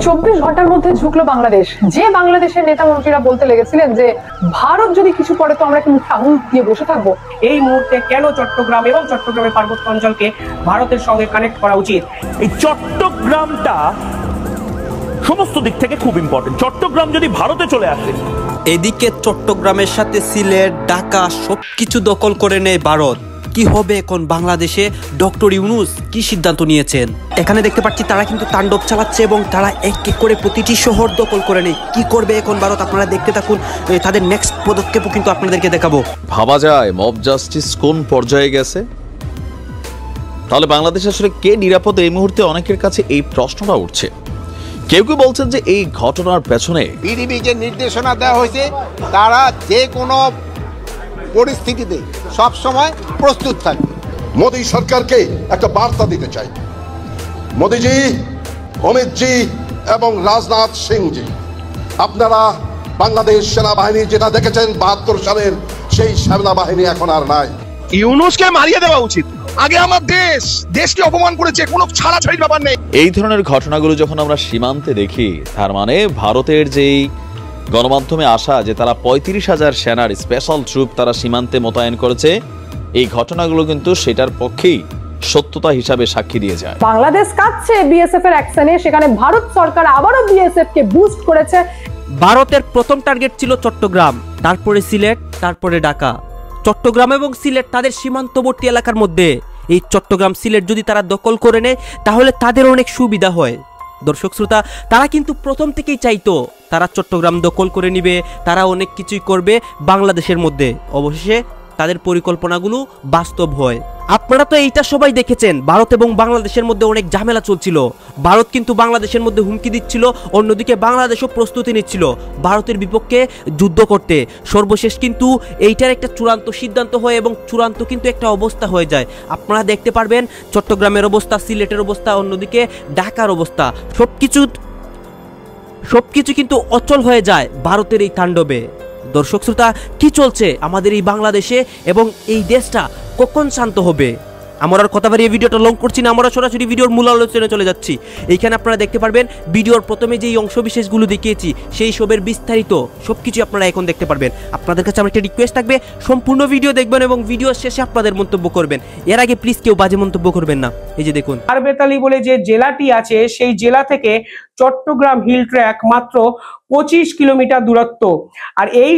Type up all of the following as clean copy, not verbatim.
24 ঘন্টার মধ্যে ঝুঁকলো বাংলাদেশ। যে বাংলাদেশের নেতা মন্ত্রীরা বলতে লেগেছিলেন যে ভারত যদি কিছু করে তো আমরা কি মুখে আঙুল দিয়ে বসে থাকবো, এই মুহূর্তে কেন চট্টগ্রাম এবং চট্টগ্রামের পার্বত্য অঞ্চলকে ভারতের সঙ্গে কানেক্ট করা উচিত? এই চট্টগ্রামটা সমস্ত দিক থেকে খুব ইম্পর্টেন্ট। চট্টগ্রাম যদি ভারতে চলে আসে, এদিকে চট্টগ্রামের সাথে সিলেট, ঢাকা সবকিছু দখল করে নেয় ভারত। কি হবে এখন বাংলাদেশে? ডক্টর ইউনূস কি সিদ্ধান্ত নিয়েছেন? এখানে দেখতে পাচ্ছি তারা কিন্তু তাণ্ডব চালাচ্ছে এবং তারা এক এক করে প্রতিটি শহর দখল করে নেয়। কি করবে এখন ভারত? আপনারা দেখতে থাকুন, তাদের নেক্সট পদক্ষেপও কিন্তু আপনাদেরকে দেখাবো। ভাবা যায় মব জাস্টিস কোন পর্যায়ে গেছে? তাহলে বাংলাদেশ আসলে কে নিরাপদ? এই মুহূর্তে অনেকের কাছে এই প্রশ্নটা উঠছে। কেউ কেউ বলছেন যে এই ঘটনার পেছনে বিডিবিকে নির্দেশনা দেওয়া হয়েছে, তারা যে কোনো পরিস্থিতিতে সবসময় প্রস্তুত থাকবে। মোদী সরকারকে একটা বার্তা দিতে চাই। মোদীজি, অমিতজি এবং রাজনাথ সিংজি, আপনারা বাংলাদেশ সেনাবাহিনী যেটা দেখেছেন 72 সালের, সেই সেনাবাহিনী এখন আর নাই। ইউনূসকে মারিয়ে দেওয়া উচিত। আগে আমার দেশকে অপমান করেছে, কোনো ছাড়াছাড়ির ব্যাপার নেই। এই ধরনের ঘটনাগুলো যখন আমরা সীমান্তে দেখি, তার মানে ভারতের যেই গণমাধ্যমে আসা যে তারা 35,000 সেনার স্পেশাল ট্রুপ তারা সীমান্তে মোতায়েন করেছে, এই ঘটনাগুলো কিন্তু সেটার পক্ষেই সত্যতা হিসাবে সাক্ষী দিয়ে যায়। বাংলাদেশ কাঁদছে বিএসএফ এর অ্যাকশনে, সেখানে ভারত সরকার আবারও বিএসএফ কে বুস্ট করেছে। ভারতের প্রথম টার্গেট ছিল চট্টগ্রাম, তারপরে সিলেট, তারপরে ঢাকা। চট্টগ্রাম এবং সিলেট তাদের সীমান্তবর্তী এলাকার মধ্যে। এই চট্টগ্রাম সিলেট যদি তারা দখল করে নেয় তাহলে তাদের অনেক সুবিধা হয়। দর্শক শ্রোতা, তারা কিন্তু প্রথম থেকেই চাইতো তারা চট্টগ্রাম দখল করে নিবে, তারা অনেক কিছুই করবে বাংলাদেশের মধ্যে। অবশেষে তাদের পরিকল্পনাগুলো বাস্তব হয়। আপনারা তো এইটা সবাই দেখেছেন, ভারত এবং বাংলাদেশের মধ্যে অনেক ঝামেলা চলছিল। ভারত কিন্তু বাংলাদেশের মধ্যে হুমকি দিচ্ছিল, অন্যদিকে বাংলাদেশও প্রস্তুতি নিচ্ছিল ভারতের বিপক্ষে যুদ্ধ করতে। সর্বশেষ কিন্তু এইটার একটা চূড়ান্ত সিদ্ধান্ত হয় এবং চূড়ান্ত কিন্তু একটা অবস্থা হয়ে যায়। আপনারা দেখতে পারবেন চট্টগ্রামের অবস্থা, সিলেটের অবস্থা, অন্যদিকে ঢাকার অবস্থা, সবকিছু কিন্তু অচল হয়ে যায় ভারতের এই তাণ্ডবে। দর্শক শ্রোতা, কি চলছে আমাদের এই বাংলাদেশে এবং এই দেশটা কখন শান্ত হবে? আমরা আর কথা বাড়িয়ে ভিডিওটা লং করছি না, আমরা সরাসরি ভিডিওর মূল আলোচনায় চলে যাচ্ছি। এইখানে আপনারা দেখতে পারবেন ভিডিওর প্রথমে যেই অংশ বিশেষগুলো দেখিয়েছি সেই সবের বিস্তারিত সবকিছু আপনারা এখন দেখতে পারবেন। আপনাদের কাছে আমার একটা রিকোয়েস্ট থাকবে, সম্পূর্ণ ভিডিও দেখবেন এবং ভিডিও শেষে আপনাদের মন্তব্য করবেন। এর আগে প্লিজ কেউ বাজে মন্তব্য করবেন না। এই যে দেখুন, হারবেতালি বলে যে জেলাটি আছে, সেই জেলা থেকে চট্টগ্রাম হিল ট্র্যাক মাত্র 25 কিলোমিটার দূরত্ব। আর এই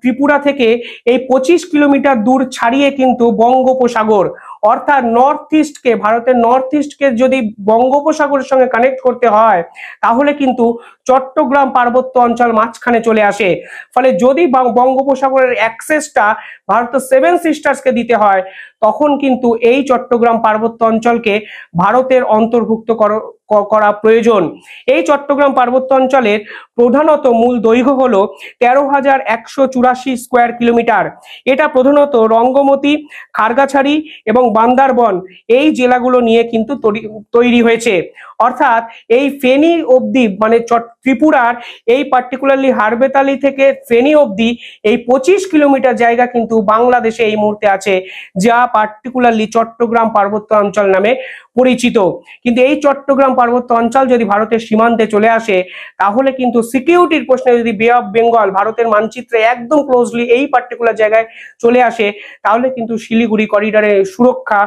ত্রিপুরা থেকে এই 25 কিলোমিটার দূর ছাড়িয়ে কিন্তু বঙ্গোপসাগর, অর্থাৎ নর্থ ইস্টকে, ভারতের নর্থ ইস্টকে যদি বঙ্গোপসাগরের সঙ্গে কানেক্ট করতে হয় তাহলে কিন্তু চট্টগ্রাম পার্বত্য অঞ্চল মাঝখানে চলে আসে। ফলে যদি বঙ্গোপসাগরের অ্যাক্সেসটা ভারতের 7 সিস্টার্সকে দিতে হয়, তখন কিন্তু এই চট্টগ্রাম পার্বত্য অঞ্চলকে ভারতের অন্তর্ভুক্ত করা প্রয়োজন। এই চট্টগ্রাম পার্বত্য অঞ্চলের প্রধানত মূল দৈর্ঘ্য হলো 13,184 স্কোয়ার কিলোমিটার। এটা প্রধানত রঙ্গমতি, খারগাছড়ি এবং বান্দারবন এই জেলাগুলো নিয়ে কিন্তু তৈরি হয়েছে। অর্থাৎ এই ফেনী অবধি, মানে ত্রিপুরার এই পার্টিকুলারলি হারবেতালি থেকে ফেনী অবধি এই 25 কিলোমিটার জায়গা কিন্তু বাংলাদেশে এই মুহূর্তে আছে, যা পার্টিকুলারলি চট্টগ্রাম পার্বত্য অঞ্চল নামে পরিচিত। কিন্তু এই চট্টগ্রাম পার্বত্য অঞ্চল যদি ভারতের সীমান্তে চলে আসে তাহলে কিন্তু সিকিউরিটির প্রশ্নে যদি বে অফ বেঙ্গল ভারতের মানচিত্রে একদম ক্লোজলি এই পার্টিকুলার জায়গায় চলে আসে, তাহলে কিন্তু শিলিগুড়ি করিডোরে সুরক্ষা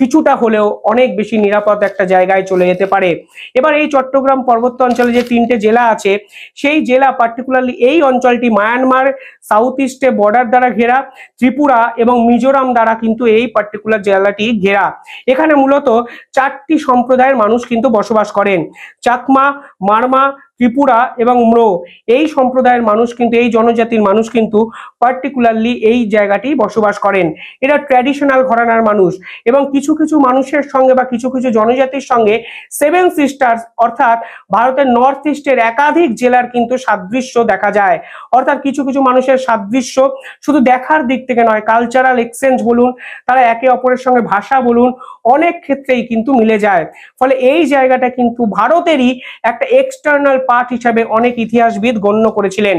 কিছুটা হলেও অনেক বেশি নিরাপদ একটা জায়গায় চলে যেতে পারে। এবার এই চট্টগ্রাম পার্বত্য অঞ্চলে যে 3টে জেলা আছে, সেই জেলা পার্টিকুলারলি এই অঞ্চলটি মায়ানমার সাউথ ইস্টে বর্ডার দ্বারা ঘেরা, ত্রিপুরা এবং মিজোরাম দ্বারা কিন্তু এই পার্টিকুলার জেলাটি ঘেরা। এখানে মূলত 4টি সম্প্রদায়ের মানুষ কিন্তু বসবাস করেন: চাকমা, মারমা, ত্রিপুরা এবং ম্রো। এই সম্প্রদায়ের মানুষ কিন্তু, এই জনজাতির মানুষ কিন্তু পার্টিকুলারলি এই জায়গাটি বসবাস করেন। এরা ট্র্যাডিশনাল ঘরানার মানুষ এবং কিছু কিছু মানুষের সঙ্গে বা কিছু কিছু জনজাতির সঙ্গে 7 সিস্টার্স অর্থাৎ ভারতের নর্থ ইস্টের একাধিক জেলার কিন্তু সাদৃশ্য দেখা যায়। অর্থাৎ কিছু কিছু মানুষের সাদৃশ্য শুধু দেখার দিক থেকে নয়, কালচারাল এক্সচেঞ্জ বলুন, তারা একে অপরের সঙ্গে ভাষা বলুন, অনেক ক্ষেত্রেই কিন্তু মিলে যায়। ফলে এই জায়গাটা কিন্তু ভারতেরই একটা এক্সটার্নাল পার্ট হিসাবে অনেক ইতিহাসবিদ গণ্য করেছিলেন।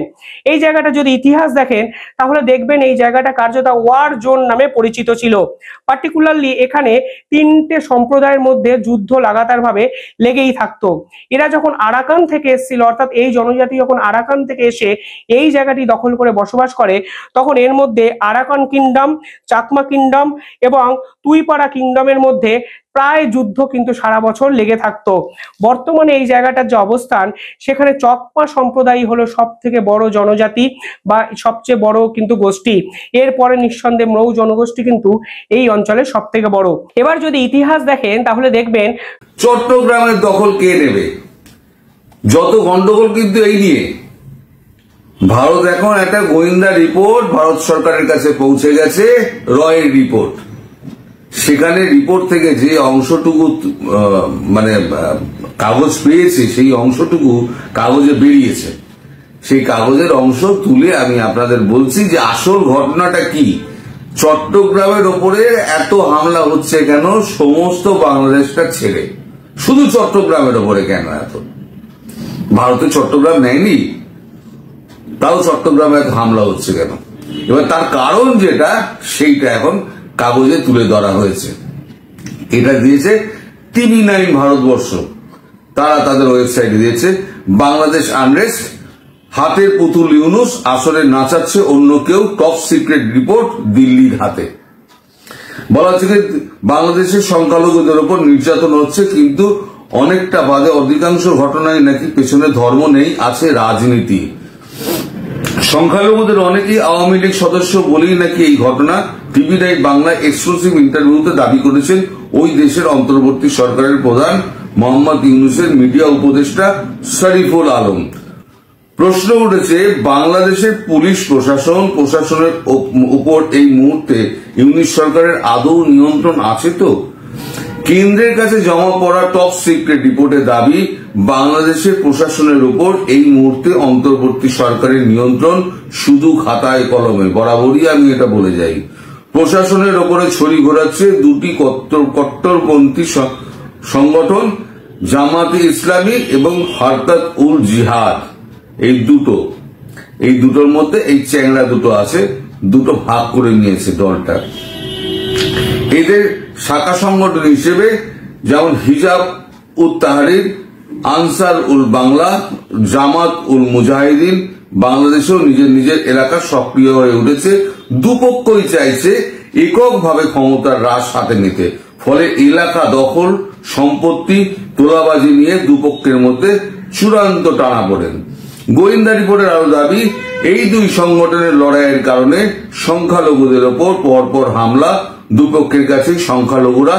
এই জায়গাটা যদি ইতিহাস দেখেন তাহলে দেখবেন এই জায়গাটা কার্যত ওয়ার জোন নামে পরিচিত ছিল। পার্টিকুলারলি এখানে তিনটে সম্প্রদায়ের মধ্যে যুদ্ধ লাগাতারভাবে লেগেই থাকতো। এরা যখন আরাকান থেকে এসেছিল, অর্থাৎ এই জনজাতি যখন আরাকান থেকে এসে এই জায়গাটি দখল করে বসবাস করে, তখন এর মধ্যে আরাকান কিংডম, চাকমা কিংডম এবং তুইপাড়া কিংডমের মধ্যে প্রায় যুদ্ধ কিন্তু সারা বছর লেগে থাকতো। বর্তমানে এই জায়গাটার যে অবস্থান, সেখানে চকমা সম্প্রদায় হলো সব থেকে বড় জনজাতি বা সবচেয়ে বড় কিন্তু গোষ্ঠী। এরপরে নিঃসন্দেহে মৌ জনগোষ্ঠী কিন্তু এই অঞ্চলের সব থেকে বড়। এবার যদি ইতিহাস দেখেন তাহলে দেখবেন চট্টগ্রামের দখল কে নেবে, যত গন্ডগোল কিন্তু এই নিয়ে। ভারত এখন একটা গোয়েন্দা রিপোর্ট ভারত সরকারের কাছে পৌঁছে গেছে, রয়ের রিপোর্ট। সেখানে রিপোর্ট থেকে যে অংশটুকু মানে কাগজ পেয়েছে, সেই অংশটুকু কাগজে বেরিয়েছে। সেই কাগজের অংশ তুলে আমি আপনাদের বলছি যে আসল ঘটনাটা কি। চট্টগ্রামের ওপরে এত হামলা হচ্ছে কেন সমস্ত বাংলাদেশটা ছেড়ে, শুধু চট্টগ্রামের ওপরে কেন এত? ভারতে চট্টগ্রাম নেয়নি, তাও চট্টগ্রামে এত হামলা হচ্ছে কেন? এবার তার কারণ যেটা, সেইটা এখন কাগজে তুলে ধরা হয়েছে। এটা দিয়েছে TV9 ভারতবর্ষ, তারা তাদের ওয়েবসাইটে দিয়েছে। বাংলাদেশ আনরেস্ট, হাতের পুতুল ইউনুস আসলে নাচাচ্ছে অন্য কেউ, টপ সিক্রেট রিপোর্ট দিল্লির হাতে। বলা হচ্ছে যে বাংলাদেশের সংখ্যালঘুদের উপর নির্যাতন হচ্ছে, কিন্তু অনেকটা বাদে অধিকাংশ ঘটনায় নাকি পেছনে ধর্ম নেই, আছে রাজনীতি। সংখ্যালঘুদের অনেকেই আওয়ামী লীগ সদস্য বলেই নাকি এই ঘটনা। TV9 বাংলা এক্সক্লুসিভ ইন্টারভিউতে দাবি করেছেন ওই দেশের অন্তর্বর্তী সরকারের প্রধান মোহাম্মদ ইউনূসের মিডিয়া উপদেষ্টা শরীফুল আলম। প্রশ্ন উঠেছে, বাংলাদেশের পুলিশ প্রশাসনের উপর এই মুহূর্তে ইউনূস সরকারের আদৌ নিয়ন্ত্রণ আছে তো? কেন্দ্রের কাছে জমা পড়া টপ সিক্রেট রিপোর্টে দাবি, বাংলাদেশের প্রশাসনের উপর এই মুহূর্তে অন্তর্বর্তী সরকারের নিয়ন্ত্রণ শুধু খাতায় কলমে। বরাবরই আমি এটা বলে যাই, প্রশাসনের ওপরে ছড়ি ঘোরাচ্ছে দুটি কট্টরপন্থী সংগঠন, জামাতে ইসলামী এবং হরকাত উল জিহাদ। এই দুটোর মধ্যে এই চ্যাংড়া দুটো আছে, দুটো ভাগ করে নিয়েছে দলটা। এদের শাখা সংগঠন হিসেবে যেমন হিজাব উত তাহরির, আনসার উল বাংলা, জামাত উল মুজাহিদিন বাংলাদেশেও নিজের নিজের এলাকা সক্রিয় হয়ে উঠেছে। দুপক্ষই চাইছে এককভাবে ক্ষমতার রাশ হাতে নিতে। ফলে এলাকা দখল, সম্পত্তি তোলাবাজি নিয়ে দুপক্ষের মধ্যে চূড়ান্ত টানাপোড়েন। গোয়েন্দা রিপোর্টের আরো দাবি, এই দুই সংগঠনের লড়াইয়ের কারণে সংখ্যালঘুদের ওপর পরপর হামলা। দুপক্ষের কাছে সংখ্যালঘুরা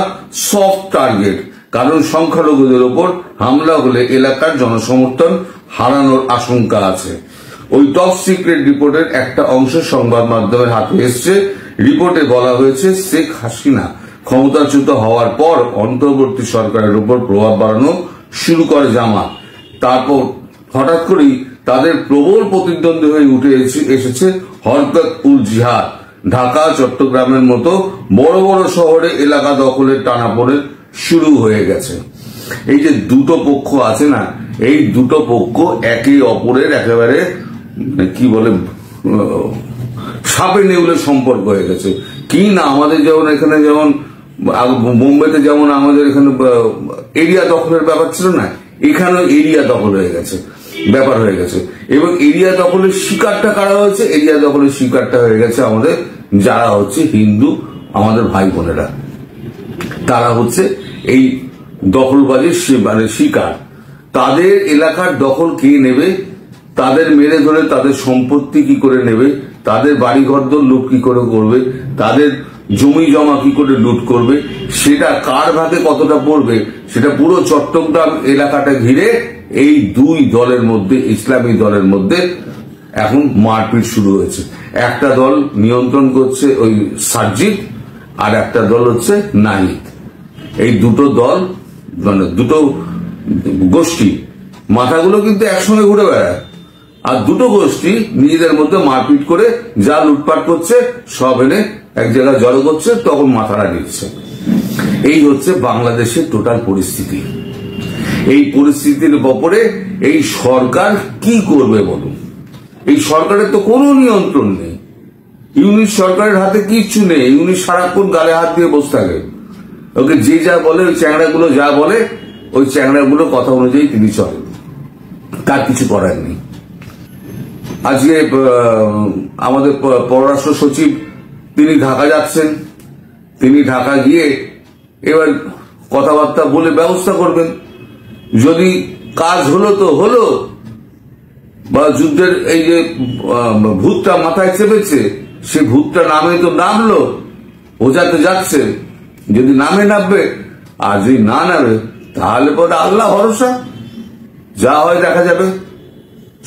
সফট টার্গেট, কারণ সংখ্যালঘুদের ওপর হামলা হলে এলাকার জনসমর্থন হারানোর আশঙ্কা আছে। ওই টপ সিক্রেট রিপোর্টের একটা অংশ সংবাদ মাধ্যমের হাতে এসছে। রিপোর্টে বলা হয়েছে, শেখ হাসিনা ক্ষমতাচ্যুত হওয়ার পর অন্তর্বর্তী সরকারের উপর প্রভাব বাড়ানো শুরু করে জামাত। তারপর হঠাৎ করেই তাদের প্রবল প্রতিদ্বন্দ্বী হয়ে উঠে এসেছে হরকাত উল জিহাদ। ঢাকা, চট্টগ্রামের মতো বড় বড় শহরে এলাকা দখলের টানাপোড়েন শুরু হয়ে গেছে। এই যে দুটো পক্ষ আছে না, এই দুটো পক্ষ একে অপরের একেবারে কি বলে সাপে নেউলের সম্পর্ক হয়ে গেছে। কি না, আমাদের যেমন এখানে যেমন বোম্বেতে যেমন আমাদের এখানে এরিয়া দখলের ব্যাপার ছিল না, এখানেও এরিয়া দখল হয়ে গেছে, ব্যাপার হয়ে গেছে। এবং এরিয়া দখলের শিকারটা কারা হয়েছে? এরিয়া দখলের শিকারটা হয়ে গেছে আমাদের যারা হচ্ছে হিন্দু, আমাদের ভাই বোনেরা। তারা হচ্ছে এই দখলবাজির মানে শিকার। তাদের এলাকার দখল কে নেবে, তাদের মেরে ধরে তাদের সম্পত্তি কি করে নেবে, তাদের বাড়িঘর লুট কি করে করবে, তাদের জমি জমা কি করে লুট করবে, সেটা কার ভাগে কতটা পড়বে, সেটা পুরো চট্টগ্রাম এলাকাটা ঘিরে এই দুই দলের মধ্যে, ইসলামী দলের মধ্যে এখন মারপিট শুরু হয়েছে। একটা দল নিয়ন্ত্রণ করছে ওই সাজ্জিদ, আর একটা দল হচ্ছে নাহিদ। এই দুটো দল মানে দুটো গোষ্ঠী মাথাগুলো কিন্তু একসঙ্গে ঘুরে বেড়ায়, আর দুটো গোষ্ঠী নিজেদের মধ্যে মারপিট করে যা লুটপাট করছে সব এনে এক জায়গায় জড়ো করছে, তখন মাথাটা নিচ্ছে। এই হচ্ছে বাংলাদেশের টোটাল পরিস্থিতি। এই পরিস্থিতির ব্যাপারে এই সরকার কি করবে বলুন? এই সরকারের তো কোনো নিয়ন্ত্রণ নেই। ইউনিট সরকারের হাতে কিচ্ছু নেই। ইউনিট সারাক্ষণ গালে হাত দিয়ে বসে থাকে। ওকে যে যা বলে, ওই চ্যাংড়াগুলো যা বলে, ওই চ্যাংড়াগুলো কথা অনুযায়ী তিনি চলেন, তার কিছু করার নেই। আজকে আমাদের পররাষ্ট্র সচিব তিনি ঢাকা যাচ্ছেন। তিনি ঢাকা গিয়ে এবার কথাবার্তা বলে ব্যবস্থা করবেন। যদি কাজ হলো তো হলো, বা যুদ্ধের এই যে ভূতটা মাথায় চেপেছে, সে ভূতটা নামে তো নামলো, বোঝাতে যাচ্ছে। যদি নামে নামবে, আর যদি না নামে, তাহলে পরে আল্লাহ ভরসা, যা হয় দেখা যাবে।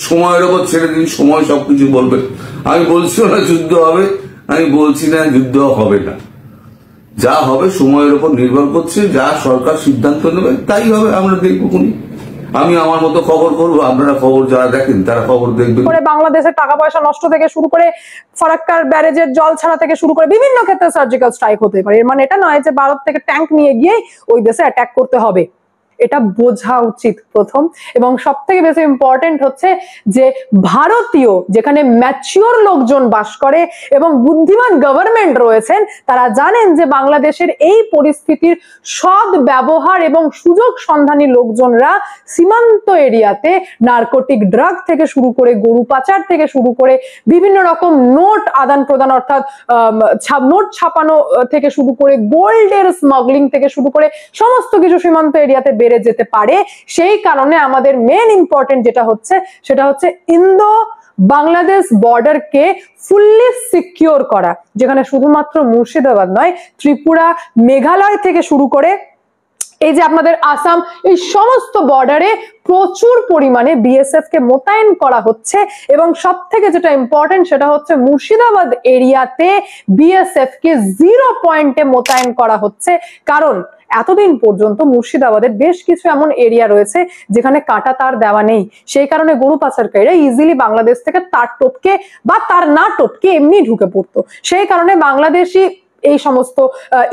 সময়ের ওপর ছেড়ে দিন, সময় সবকিছু বলবে। আমি বলছি না যুদ্ধ হবে, আমি বলছি না যুদ্ধ হবে না। যা হবে সময়ের উপর নির্ভর করছে, যা সরকার সিদ্ধান্ত নেবে তাই হবে। আমরা দেখবো কোনি। আমি আমার মতো খবর করবো, আপনারা খবর যারা দেখেন তারা খবর দেখবেন। বাংলাদেশের টাকা পয়সা নষ্ট থেকে শুরু করে ফারাক্কার ব্যারেজের জল ছাড়া থেকে শুরু করে বিভিন্ন ক্ষেত্রে সার্জিক্যাল স্ট্রাইক হতে পারে। এর মানে এটা নয় যে ভারত থেকে ট্যাঙ্ক নিয়ে গিয়ে ওই দেশে অ্যাটাক করতে হবে। এটা বোঝা উচিত প্রথম। এবং সব থেকে বেশি ইম্পর্টেন্ট হচ্ছে যে ভারতীয় যেখানে ম্যাচিওর লোকজন বাস করে এবং বুদ্ধিমান গভর্নমেন্ট রয়েছেন, তারা জানেন যে বাংলাদেশের এই পরিস্থিতির সৎ ব্যবহার এবং সুযোগ সন্ধানী লোকজনরা সীমান্ত এরিয়াতে নার্কোটিক ড্রাগ থেকে শুরু করে গরু পাচার থেকে শুরু করে বিভিন্ন রকম নোট আদান প্রদান, অর্থাৎ নোট ছাপানো থেকে শুরু করে গোল্ডের স্মাগলিং থেকে শুরু করে সমস্ত কিছু সীমান্ত এরিয়াতে বেড়ে যেতে পারে। সেই কারণে আমাদের মেন ইম্পর্টেন্ট যেটা হচ্ছে সেটা হচ্ছে ইন্দো বাংলাদেশ বর্ডারকে ফুললি সিকিউর করা, যেখানে শুধুমাত্র মুর্শিদাবাদ নয়, ত্রিপুরা, মেঘালয় থেকে শুরু করে এই যে আপনাদের আসাম, এই সমস্ত বর্ডারে প্রচুর পরিমাণে বিএসএফ কে মোতায়েন করা হচ্ছে। এবং সব থেকে যেটা ইম্পর্টেন্ট সেটা হচ্ছে মুর্শিদাবাদ এরিয়াতে বিএসএফ কে 0 পয়েন্টে মোতায়েন করা হচ্ছে। কারণ এতদিন পর্যন্ত মুর্শিদাবাদের বেশ কিছু এমন এরিয়া রয়েছে যেখানে কাঁটা তার দেওয়া নেই। সেই কারণে গরু পাচারকারীরা ইজিলি বাংলাদেশ থেকে তার টপকে বা তার না টপকে এমনি ঢুকে পড়তো। সেই কারণে বাংলাদেশি এই সমস্ত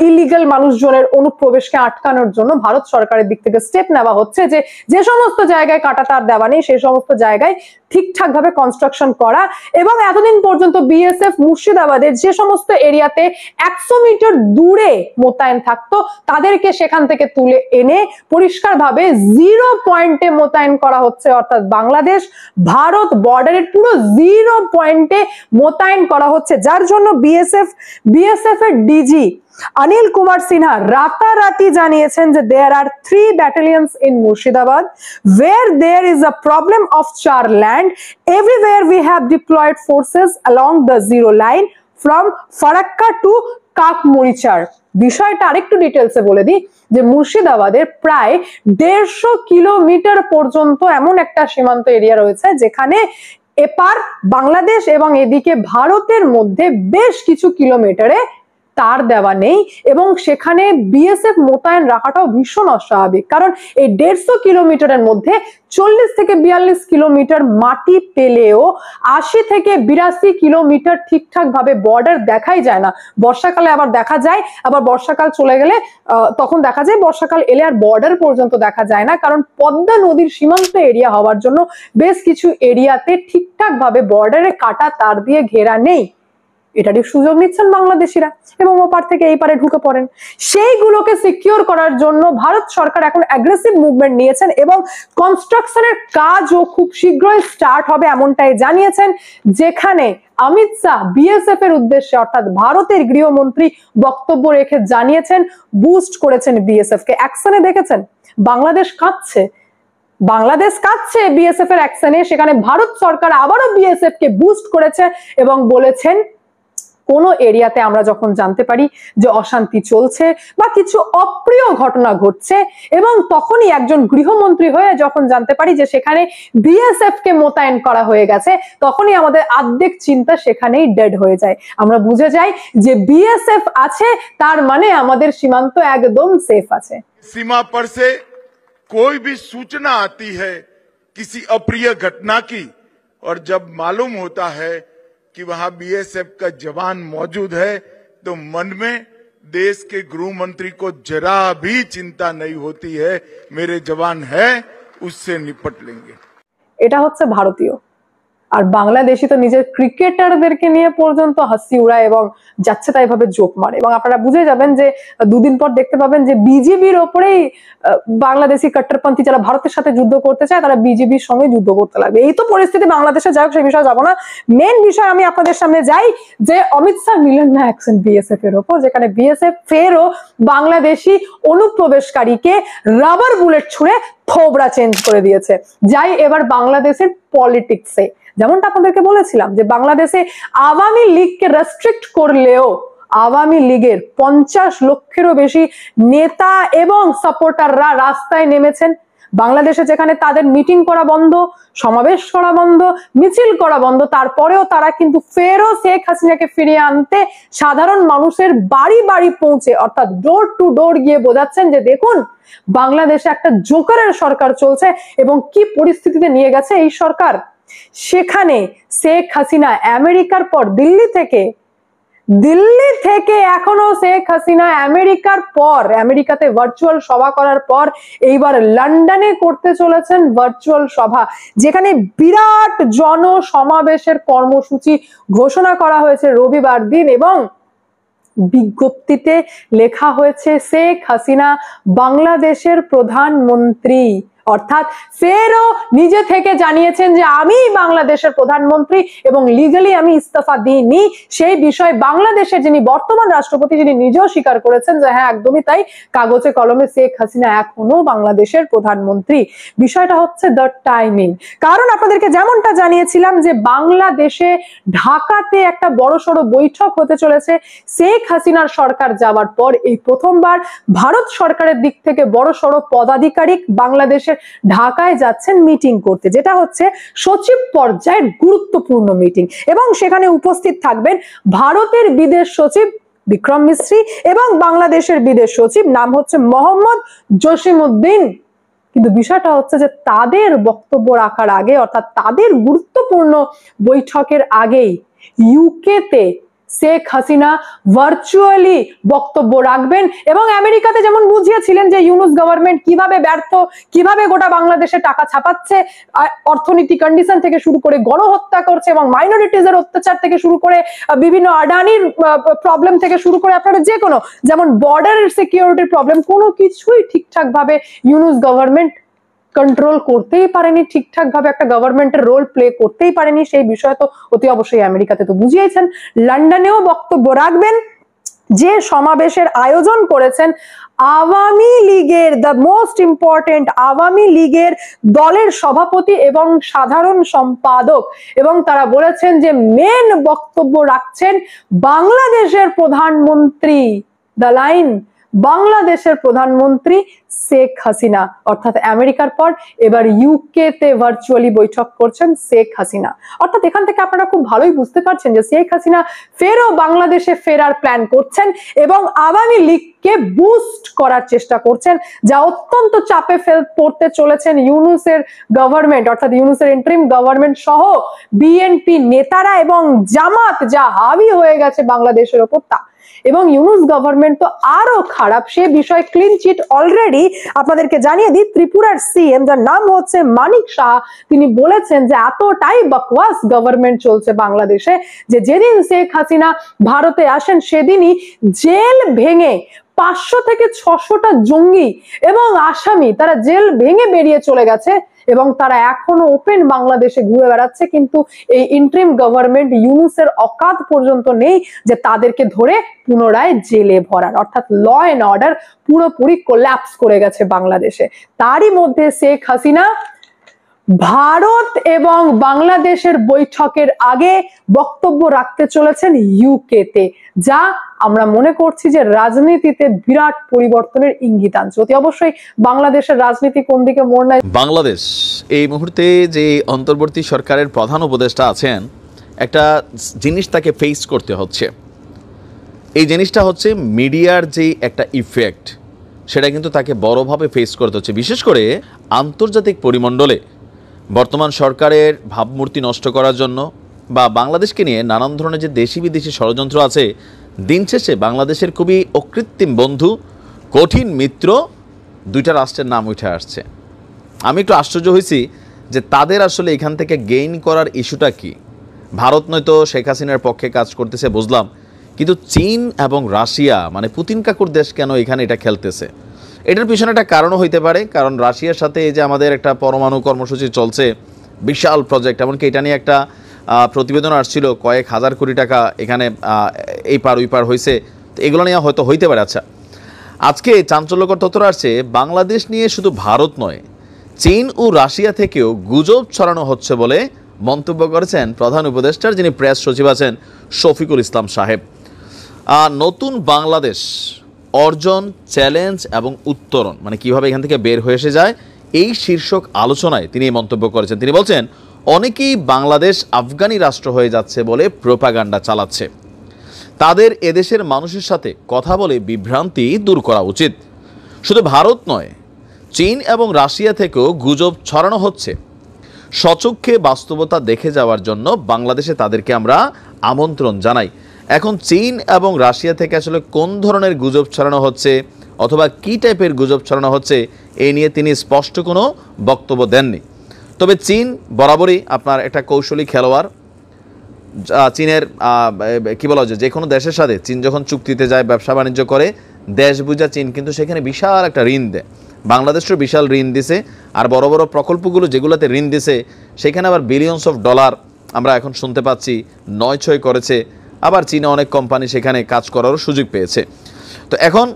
ইলিগাল মানুষজনের অনুপ্রবেশকে আটকানোর জন্য ভারত সরকারের দিক থেকে স্টেপ নেওয়া হচ্ছে যে যে সমস্ত জায়গায় কাঁটা তার দেওয়া নেই সেই সমস্ত জায়গায় ঠিকঠাক ভাবে কনস্ট্রাকশন করা। এবং এতদিন পর্যন্ত বিএসএফ মুর্শিদাবাদের যে সমস্ত এরিয়াতে 100 মিটার দূরে মোতায়েন থাকতো তাদেরকে সেখান থেকে তুলে এনে পরিষ্কারভাবে 0 পয়েন্টে মোতায়েন করা হচ্ছে। অর্থাৎ বাংলাদেশ ভারত বর্ডারের পুরো 0 পয়েন্টে মোতায়েন করা হচ্ছে, যার জন্য বিএসএফ এর ডিজি অনিল কুমার সিনহা রাতারাতি জানিয়েছেন যে there are 3 battalions in Murshidabad where there is a problem of char land. Everywhere we have deployed forces along the zero line from Farakka to Kakmurichar. বিষয়টা আরেকটু ডিটেলসে বলে দিই যে মুর্শিদাবাদের প্রায় 150 কিলোমিটার পর্যন্ত এমন একটা সীমান্ত এরিয়া রয়েছে যেখানে এপার বাংলাদেশ এবং এদিকে ভারতের মধ্যে বেশ কিছু কিলোমিটারে তার দেওয়া নেই। এবং সেখানে বিএসএফ মোতায়েন রাখাটাও ভীষণ অস্বাভাবিক, কারণ এই 150 কিলোমিটারের মধ্যে 40 থেকে 42 কিলোমিটার মাটি পেলেও 80 থেকে 82 কিলোমিটার ঠিকঠাক ভাবে বর্ডার দেখাই যায় না। বর্ষাকালে আবার দেখা যায়, আবার বর্ষাকাল চলে গেলে তখন দেখা যায়, বর্ষাকাল এলে আর বর্ডার পর্যন্ত দেখা যায় না, কারণ পদ্মা নদীর সীমান্ত এরিয়া হওয়ার জন্য বেশ কিছু এরিয়াতে ঠিকঠাক ভাবে বর্ডারে কাটা তার দিয়ে ঘেরা নেই। এটারই সুযোগ নিচ্ছেন বাংলাদেশিরা এবং ওপার থেকে এই পারে ঢুকে পড়েন। সেইগুলোকে সিকিউর করার জন্য ভারত সরকার এখন অ্যাগ্রেসিভ মুভমেন্ট নিয়েছেন এবং কনস্ট্রাকশনের কাজও খুব শীঘ্রই স্টার্ট হবে এমনটাই জানিয়েছেন, যেখানে অমিত শাহ বিএসএফ এর উদ্দেশ্যে অর্থাৎ ভারতের গৃহমন্ত্রী বক্তব্য রেখে জানিয়েছেন বুস্ট করেছেন বিএসএফ কে। অ্যাকশনে দেখেছেন বাংলাদেশ কাঁদছে, বাংলাদেশ কাঁদছে বিএসএফ এর অ্যাকশনে। সেখানে ভারত সরকার আবারও বিএসএফ কে বুস্ট করেছে এবং বলেছেন কোন এরিয়াতে আমরা যখন জানতে পারি যে অশান্তি চলছে বা কিছু অপ্রিয় ঘটনা ঘটছে এবং তখনই একজন গৃহমন্ত্রী হয়ে যখন জানতে পারি যে সেখানে বিএসএফ কে মোতায়েন করা হয়ে গেছে, তখনই আমাদের আর্ধেক চিন্তা সেখানেই ডেড হয়ে যায়। আমরা বুঝে যাই যে বিএসএফ আছে, তার মানে আমাদের সীমান্ত একদম সেফ আছে। सीमा पर से कोई भी सूचना आती है किसी अप्रिय घटना की, और जब मालूम होता है कि वहां बीएसएफ का जवान मौजूद है, तो मन में देश के गृह मंत्री को जरा भी चिंता नहीं होती है, मेरे जवान है उससे निपट लेंगे। এটা হচ্ছে ভারতীয়। আর বাংলাদেশি তো নিজের ক্রিকেটারদেরকে নিয়ে পর্যন্ত হাসি উড়ায় এবং যাচ্ছে তাই ভাবে জোক মারে। এবং আপনারা বুঝে যাবেন যে দুদিন পর দেখতে পাবেন যে বিজেপির ওপরেই বাংলাদেশি কট্টরপন্থী যারা ভারতের সাথে যুদ্ধ করতে চায় তারা বিজেপির সঙ্গে যুদ্ধ করতে লাগবে। এই তো পরিস্থিতি বাংলাদেশে। যাই হোক, সেই বিষয়ে যাবো না। মেন বিষয় আমি আপনাদের সামনে যাই যে অমিত শাহ নিলেন না অ্যাকশন বিএসএফ এর ওপর, যেখানে বিএসএফ ফেরও বাংলাদেশি অনুপ্রবেশকারীকে রাবার বুলেট ছুড়ে থোবড়া চেঞ্জ করে দিয়েছে। যাই এবার বাংলাদেশের পলিটিক্সে, যেমনটা আপনাদেরকে বলেছিলাম যে বাংলাদেশে আওয়ামী লীগকে রেস্ট্রিক্ট করলেও আওয়ামী লীগের 50 লক্ষেরও বেশি নেতা এবং সাপোর্টাররা রাস্তায় নেমেছেন। বাংলাদেশে যেখানে তাদের মিটিং করা বন্ধ, সমাবেশ করা বন্ধ, মিছিল করা বন্ধ, তারপরেও তারা কিন্তু ফেরও শেখ হাসিনাকে ফিরিয়ে আনতে সাধারণ মানুষের বাড়ি বাড়ি পৌঁছে, অর্থাৎ ডোর টু ডোর গিয়ে বোঝাচ্ছেন যে দেখুন বাংলাদেশে একটা জোকারের সরকার চলছে এবং কি পরিস্থিতিতে নিয়ে গেছে এই সরকার। সেখানে শেখ হাসিনা আমেরিকার পর দিল্লি থেকে এখনো শেখ হাসিনা আমেরিকার পর, আমেরিকাতে ভার্চুয়াল সভা করার পর এইবার লন্ডনে করতে চলেছেন ভার্চুয়াল সভা, যেখানে বিরাট জনসমাবেশের কর্মসূচি ঘোষণা করা হয়েছে রবিবার দিন। এবং বিজ্ঞপ্তিতে লেখা হয়েছে শেখ হাসিনা বাংলাদেশের প্রধানমন্ত্রী, অর্থাৎ ফেরও নিজে থেকে জানিয়েছেন যে আমি বাংলাদেশের প্রধানমন্ত্রী এবং লিগালি আমি ইস্তফা দিইনি। সেই বিষয়ে বাংলাদেশের যিনি বর্তমান রাষ্ট্রপতি যিনি নিজেও স্বীকার করেছেন যে হ্যাঁ একদমই তাই, কাগজে কলমে শেখ হাসিনা এখনো বাংলাদেশের প্রধানমন্ত্রী। বিষয়টা হচ্ছে দ্য টাইমিং। কারণ আপনাদেরকে যেমনটা জানিয়েছিলাম যে বাংলাদেশে ঢাকাতে একটা বড়সড় বৈঠক হতে চলেছে শেখ হাসিনার সরকার যাওয়ার পর। এই প্রথমবার ভারত সরকারের দিক থেকে বড়সড় পদাধিকারিক বাংলাদেশের ঢাকায় যাচ্ছেন মিটিং করতে, যেটা হচ্ছে সচিব পর্যায়ের গুরুত্বপূর্ণ মিটিং। এবং সেখানে উপস্থিত থাকবেন ভারতের বিদেশ সচিব বিক্রম মিস্ত্রি এবং বাংলাদেশের বিদেশ সচিব নাম হচ্ছে মোহাম্মদ জসিমউদ্দিন। কিন্তু বিষয়টা হচ্ছে যে তাদের বক্তব্য রাখার আগে, অর্থাৎ তাদের গুরুত্বপূর্ণ বৈঠকের আগেই ইউকেতে শেখ হাসিনা ভার্চুয়ালি বক্তব্য রাখবেন। এবং আমেরিকাতে যেমন বুঝিয়েছিলেন যে ইউনুস গভর্নমেন্ট কিভাবে ব্যর্থ, কিভাবে গোটা বাংলাদেশে টাকা ছাপাচ্ছে, অর্থনীতি কন্ডিশন থেকে শুরু করে গণহত্যা করছে এবং মাইনরিটিজের অত্যাচার থেকে শুরু করে বিভিন্ন আডানির প্রবলেম থেকে শুরু করে আপনারা যে কোনো, যেমন বর্ডারের সিকিউরিটির প্রবলেম, কোনো কিছুই ঠিকঠাক ভাবে ইউনুস গভর্নমেন্ট কন্ট্রোল করতেই পারেনি, ঠিকঠাক ভাবে একটা গভর্নমেন্টের রোল প্লে করতেই পারেনি। সেই বিষয় তো অতি অবশ্যই আমেরিকাতে তো বুঝিয়েছেন। লন্ডনেও বক্তব্য রাখবেন, যে সমাবেশের আয়োজন করেছেন আওয়ামী লীগের, দ্য মোস্ট ইম্পর্টেন্ট আওয়ামী লীগের দলের সভাপতি এবং সাধারণ সম্পাদক। এবং তারা বলেছেন যে মেন বক্তব্য রাখছেন বাংলাদেশের প্রধানমন্ত্রী, দ্য লাইন বাংলাদেশের প্রধানমন্ত্রী শেখ হাসিনা। অর্থাৎ আমেরিকার পর এবার ইউকে তে ভার্চুয়ালি বৈঠক করছেন শেখ হাসিনা। অর্থাৎ এখান থেকে আপনারা খুব ভালোই বুঝতে পারছেন যে শেখ হাসিনা ফেরও বাংলাদেশে ফেরার প্ল্যান করছেন এবং আওয়ামী লীগকে বুস্ট করার চেষ্টা করছেন, যা অত্যন্ত চাপে পড়তে চলেছেন ইউনুসের গভর্নমেন্ট, অর্থাৎ ইউনুসের ইন্টারিম গভর্নমেন্ট সহ বিএনপি নেতারা এবং জামাত, যা হাবি হয়ে গেছে বাংলাদেশের ওপর তা। এবং ইউনুস গভর্নমেন্ট তো আরো খারাপ, সে বিষয়ে ক্লিন চিট অলরেডি আপনাদেরকে জানিয়ে দিই। ত্রিপুরার সিএম, যার নাম হচ্ছে মানিক সাহা, তিনি বলেছেন যে এতটাই বকওয়াস গভর্নমেন্ট চলছে বাংলাদেশে যে যেদিন শেখ হাসিনা ভারতে আসেন সেদিনই জেল ভেঙে 500 থেকে 600টা জঙ্গি এবং আসামি তারা জেল ভেঙে বেরিয়ে চলে গেছে এবং তারা এখনো ওপেন বাংলাদেশে ঘুরে বেড়াচ্ছে। কিন্তু এই ইন্টারিম গভর্নমেন্ট ইউনুসের অকাত পর্যন্ত নেই যে তাদেরকে ধরে পুনরায় জেলে ভরার, অর্থাৎ ল এন্ড অর্ডার পুরোপুরি কোল্যাপস করে গেছে বাংলাদেশে। তারই মধ্যে শেখ হাসিনা ভারত এবং বাংলাদেশের বৈঠকের আগে বক্তব্য রাখতে চলেছেন ইউকেতে, যা আমরা মনে করছি যে রাজনীতিতে বিরাট পরিবর্তনের ইঙ্গিত আনছে। অতি অবশ্যই বাংলাদেশের রাজনীতি কোন দিকে মোড় নেয়। বাংলাদেশ এই মুহূর্তে যে অন্তর্বর্তী সরকারের প্রধান উপদেষ্টা আছেন, একটা জিনিস তাকে ফেস করতে হচ্ছে। এই জিনিসটা হচ্ছে মিডিয়ার যে একটা ইফেক্ট, সেটা কিন্তু তাকে বড়ভাবে ফেস করতে হচ্ছে। বিশেষ করে আন্তর্জাতিক পরিমণ্ডলে বর্তমান সরকারের ভাবমূর্তি নষ্ট করার জন্য বা বাংলাদেশকে নিয়ে নানান ধরনের যে দেশি বিদেশি ষড়যন্ত্র আছে দিন শেষে বাংলাদেশের খুবই অকৃত্রিম বন্ধু, কঠিন মিত্র দুইটা রাষ্ট্রের নাম উঠে আসছে। আমি একটু আশ্চর্য হয়েছি যে তাদের আসলে এখান থেকে গেইন করার ইস্যুটা কি। ভারত নয়তো শেখ হাসিনার পক্ষে কাজ করতেছে বুঝলাম, কিন্তু চীন এবং রাশিয়া মানে পুতিন কাকুর দেশ কেন এখানে এটা খেলতেছে? এটার পিছনে একটা কারণও হইতে পারে, কারণ রাশিয়ার সাথে এই যে আমাদের একটা পরমাণু কর্মসূচি চলছে, বিশাল প্রজেক্ট, এমনকি এটা নিয়ে একটা প্রতিবেদন আসছিল, কয়েক হাজার কোটি টাকা এখানে এই পার ওই পার হয়েছে, তো এগুলো নিয়ে হয়তো হইতে পারে। আচ্ছা, আজকে চাঞ্চল্যকর তথ্যটা আসছে বাংলাদেশ নিয়ে শুধু ভারত নয়, চীন ও রাশিয়া থেকেও গুজব ছড়ানো হচ্ছে বলে মন্তব্য করেছেন প্রধান উপদেষ্টার যিনি প্রেস সচিব আছেন শফিকুল ইসলাম সাহেব। নতুন বাংলাদেশ অর্জন, চ্যালেঞ্জ এবং উত্তরণ, মানে কিভাবে এখান থেকে বের হয়ে এসে যায়, এই শীর্ষক আলোচনায় তিনি এই মন্তব্য করেছেন। তিনি বলছেন অনেকেই বাংলাদেশ আফগানি রাষ্ট্র হয়ে যাচ্ছে বলে প্রোপাগান্ডা চালাচ্ছে, তাদের এদেশের মানুষের সাথে কথা বলে বিভ্রান্তি দূর করা উচিত। শুধু ভারত নয়, চীন এবং রাশিয়া থেকেও গুজব ছড়ানো হচ্ছে। স্বচক্ষে বাস্তবতা দেখে যাওয়ার জন্য বাংলাদেশে তাদেরকে আমরা আমন্ত্রণ জানাই। এখন চীন এবং রাশিয়া থেকে আসলে কোন ধরনের গুজব ছড়ানো হচ্ছে অথবা কী টাইপের গুজব ছড়ানো হচ্ছে এই নিয়ে তিনি স্পষ্ট কোনো বক্তব্য দেননি। তবে চীন বরাবরই আপনার একটা কৌশলী খেলোয়াড়। চীনের কী বলা যায়, যে কোনো দেশের সাথে চীন যখন চুক্তিতে যায়, ব্যবসা বাণিজ্য করে, দেশ বুঝা চীন কিন্তু সেখানে বিশাল একটা ঋণ দেয়। বাংলাদেশের বিশাল ঋণ দিছে, আর বড় বড় প্রকল্পগুলো যেগুলোতে ঋণ দিছে সেখানে আবার বিলিয়নস অফ ডলার আমরা এখন শুনতে পাচ্ছি নয় করেছে। আবার চীনে অনেক কোম্পানি সেখানে কাজ করারও সুযোগ পেয়েছে। তো এখন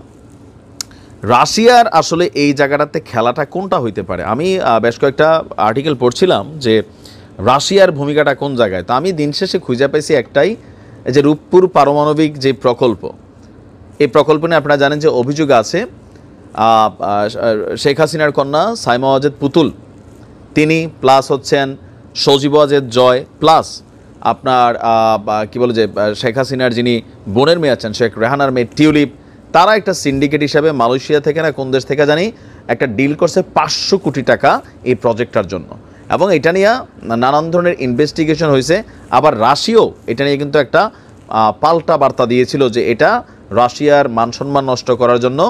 রাশিয়ার আসলে এই জায়গাটাতে খেলাটা কোনটা হইতে পারে? আমি বেশ কয়েকটা আর্টিকেল পড়ছিলাম যে রাশিয়ার ভূমিকাটা কোন জায়গায়। তো আমি দিন শেষে খুঁজে পাইছি একটাই, যে রূপপুর পারমাণবিক যে প্রকল্প, এই প্রকল্প নিয়ে আপনারা জানেন যে অভিযোগ আছে শেখ হাসিনার কন্যা সাইমা ওয়াজেদ পুতুল, তিনি প্লাস হচ্ছেন সজীব ওয়াজেদ জয়, প্লাস আপনার কি বলে যে শেখ হাসিনার যিনি বোনের মেয়ে আছেন শেখ রেহানার মেয়ে টিউলিপ, তারা একটা সিন্ডিকেট হিসাবে মালয়েশিয়া থেকে না কোন দেশ থেকে জানি একটা ডিল করছে 500 কোটি টাকা এই প্রজেক্টটার জন্য, এবং এটা নিয়ে নানান ধরনের ইনভেস্টিগেশন হয়েছে। আবার রাশিয়াও এটা নিয়ে কিন্তু একটা পাল্টা বার্তা দিয়েছিল যে এটা রাশিয়ার মানসম্মান নষ্ট করার জন্য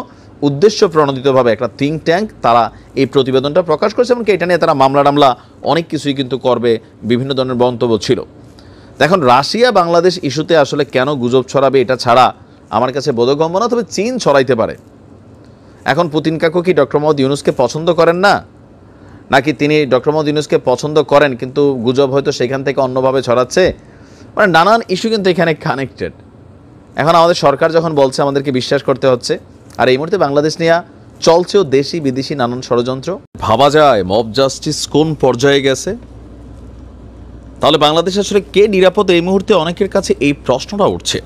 উদ্দেশ্য প্রণোদিতভাবে একটা থিঙ্ক ট্যাঙ্ক তারা এই প্রতিবেদনটা প্রকাশ করেছে, এমনকি এটা নিয়ে তারা মামলা টামলা অনেক কিছুই কিন্তু করবে, বিভিন্ন ধরনের মন্তব্য ছিল। এখন রাশিয়া বাংলাদেশ ইস্যুতে আসলে কেন গুজব ছড়াবে এটা ছাড়া আমার কাছে বোধগম্য না, তবে চীন ছড়াইতে পারে। এখন পুতিন কাকু কি ডক্টর মোহাম্মদ ইউনূসকে পছন্দ করেন না, নাকি তিনি ডক্টর মোহাম্মদ ইউনূসকে পছন্দ করেন কিন্তু গুজব হয়তো সেখান থেকে অন্যভাবে ছড়াচ্ছে? মানে নানান ইস্যু কিন্তু এখানে কানেক্টেড। এখন আমাদের সরকার যখন বলছে আমাদেরকে বিশ্বাস করতে হচ্ছে, আর এই মুহূর্তে বাংলাদেশ নিয়ে চলছেও দেশি বিদেশি নানান ষড়যন্ত্র। ভাবা যায় মব জাস্টিস কোন পর্যায়ে গেছে? তাহলে বাংলাদেশ আসলে কে নিরাপদ এই মুহূর্তে? অনেকের কাছে এই প্রশ্নটা উঠছে।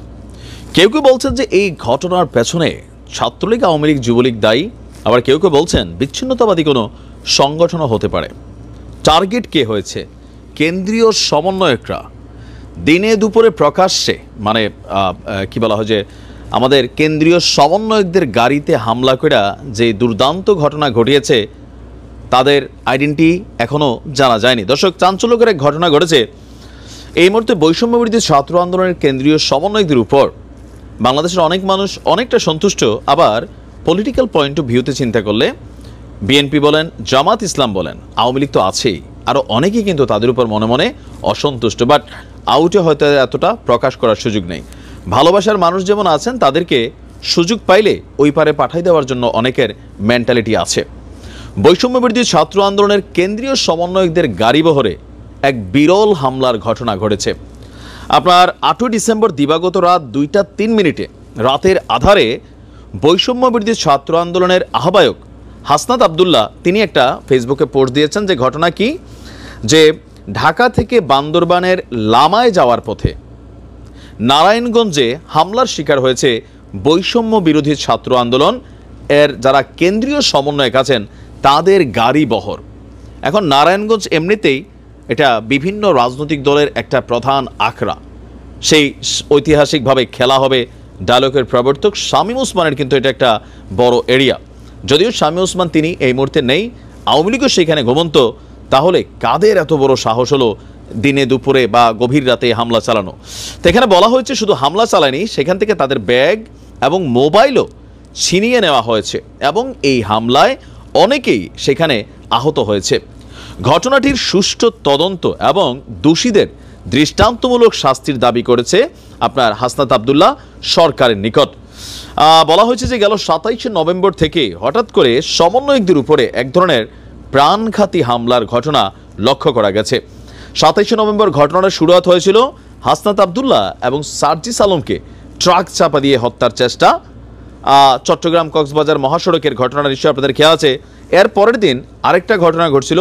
কেউ কেউ বলছেন যে এই ঘটনার পেছনে ছাত্রলীগ, আওয়ামী লীগ, যুবলীগ দায়ী, আবার কেউ কেউ বলছেন বিচ্ছিন্নতাবাদী কোনো সংগঠনও হতে পারে। টার্গেট কে হয়েছে? কেন্দ্রীয় সমন্বয়করা দিনে দুপুরে প্রকাশ্যে, মানে কি বলা হয় যে আমাদের কেন্দ্রীয় সমন্বয়কদের গাড়িতে হামলা করে যে দুর্দান্ত ঘটনা ঘটিয়েছে তাদের আইডেন্টি এখনও জানা যায়নি। দর্শক, চাঞ্চল্যকর এক ঘটনা ঘটেছে। এই মুহূর্তে বৈষম্য বিরোধী ছাত্র আন্দোলনের কেন্দ্রীয় সমন্বয়কদের উপর বাংলাদেশের অনেক মানুষ অনেকটা সন্তুষ্ট, আবার পলিটিক্যাল পয়েন্ট অফ ভিউতে চিন্তা করলে বিএনপি বলেন, জামাত ইসলাম বলেন, আওয়ামী লীগ তো আছেই, আরও অনেকেই কিন্তু তাদের উপর মনে মনে অসন্তুষ্ট, বাট আউটে হয়তো এতটা প্রকাশ করার সুযোগ নেই। ভালোবাসার মানুষ যেমন আছেন, তাদেরকে সুযোগ পাইলে ওই পারে পাঠাই দেওয়ার জন্য অনেকের মেন্টালিটি আছে। বৈষম্য বিরোধী ছাত্র আন্দোলনের কেন্দ্রীয় সমন্বয়কদের গাড়িবহরে এক বিরল হামলার ঘটনা ঘটেছে। আপনার 8 ডিসেম্বর দিবাগত রাত 2:03 রাতের আধারে বৈষম্য বিরোধী ছাত্র আন্দোলনের আহ্বায়ক হাসনাত আবদুল্লাহ তিনি একটা ফেসবুকে পোস্ট দিয়েছেন। যে ঘটনা কি, যে ঢাকা থেকে বান্দরবানের লামায় যাওয়ার পথে নারায়ণগঞ্জে হামলার শিকার হয়েছে বৈষম্য বিরোধী ছাত্র আন্দোলন এর যারা কেন্দ্রীয় সমন্বয়ক আছেন তাদের গাড়ি বহর। এখন নারায়ণগঞ্জ এমনিতেই এটা বিভিন্ন রাজনৈতিক দলের একটা প্রধান আখড়া, সেই ঐতিহাসিকভাবে খেলা হবে ডায়লগের প্রবর্তক শামীম ওসমানের, কিন্তু এটা একটা বড় এরিয়া। যদিও শামীম ওসমান তিনি এই মুহূর্তে নেই, আওয়ামী লীগও সেখানে ঘুমন্ত, তাহলে কাদের এত বড় সাহস হলো দিনে দুপুরে বা গভীর রাতে হামলা চালানো। তো এখানে বলা হয়েছে শুধু হামলা চালায়নি, সেখান থেকে তাদের ব্যাগ এবং মোবাইলও ছিনিয়ে নেওয়া হয়েছে এবং এই হামলায় অনেকেই সেখানে আহত হয়েছে। ঘটনাটির সুষ্ঠু তদন্ত এবং দোষীদের দৃষ্টান্তমূলক শাস্তির দাবি করেছে আপনার হাসনাত আব্দুল্লাহ সরকারের নিকট। বলা হয়েছে যে গেল 27 নভেম্বর থেকে হঠাৎ করে সমন্বয়কদের উপরে এক ধরনের প্রাণঘাতী হামলার ঘটনা লক্ষ্য করা গেছে। 27 নভেম্বর ঘটনার শুরুয়াত হয়েছিল হাসনাত আব্দুল্লাহ এবং সার্জিস আলমকে ট্রাক চাপা দিয়ে হত্যার চেষ্টা। চট্টগ্রাম কক্সবাজার মহাসড়কের ঘটনার নিশ্চয়ই আপনাদের খেয়াল আছে। এর পরের দিন আরেকটা ঘটনা ঘটছিল